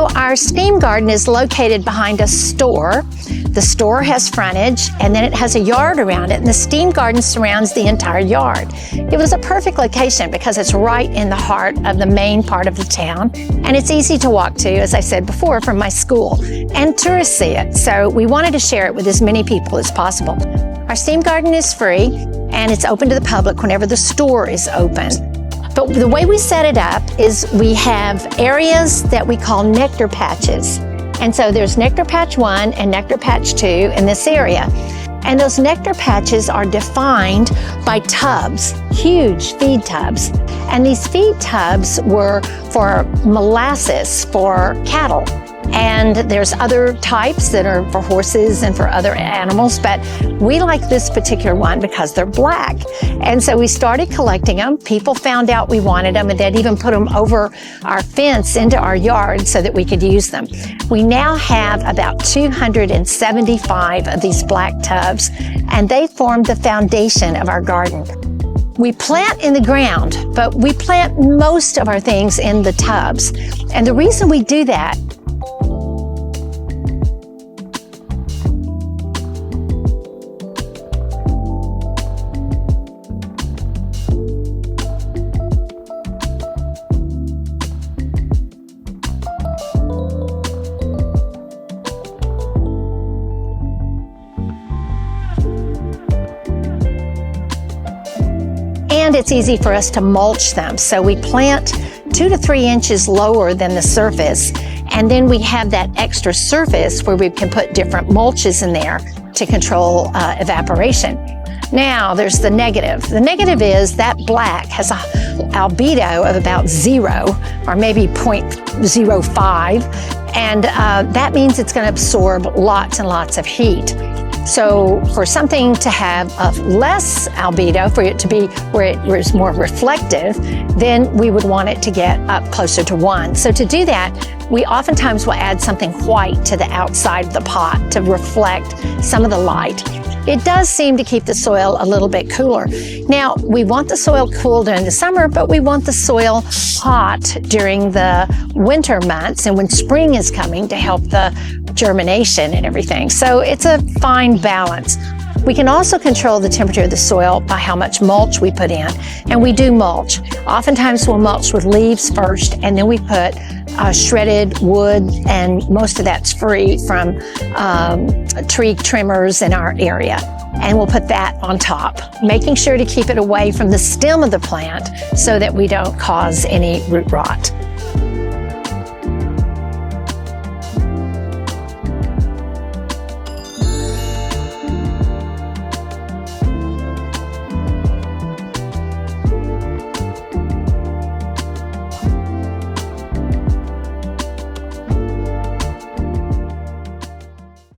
So our STEAM garden is located behind a store. The store has frontage, and then it has a yard around it, and the STEAM garden surrounds the entire yard. It was a perfect location because it's right in the heart of the main part of the town, and it's easy to walk to, as I said before, from my school, and tourists see it. So we wanted to share it with as many people as possible. Our STEAM garden is free, and it's open to the public whenever the store is open. But the way we set it up is we have areas that we call nectar patches. And so there's nectar patch 1 and nectar patch 2 in this area. And those nectar patches are defined by tubs, huge feed tubs. And these feed tubs were for molasses for cattle. And there's other types that are for horses and for other animals, but we like this particular one because they're black. And so we started collecting them. People found out we wanted them, and they'd even put them over our fence into our yard so that we could use them. We now have about 275 of these black tubs, and they form the foundation of our garden. We plant in the ground, but we plant most of our things in the tubs. And the reason we do that and it's easy for us to mulch them. So we plant 2 to 3 inches lower than the surface, and then we have that extra surface where we can put different mulches in there to control evaporation. Now there's the negative. The negative is that black has a albedo of about 0 or maybe 0.05, and that means it's going to absorb lots and lots of heat. So for something to have a less albedo, for it to be where it is more reflective, then we would want it to get up closer to 1. So to do that, we oftentimes will add something white to the outside of the pot to reflect some of the light. It does seem to keep the soil a little bit cooler. Now, we want the soil cool during the summer, but we want the soil hot during the winter months and when spring is coming to help the germination and everything. So it's a fine balance. We can also control the temperature of the soil by how much mulch we put in, and we do mulch. Oftentimes we'll mulch with leaves first, and then we put shredded wood, and most of that's free from tree trimmers in our area. And we'll put that on top, making sure to keep it away from the stem of the plant so that we don't cause any root rot.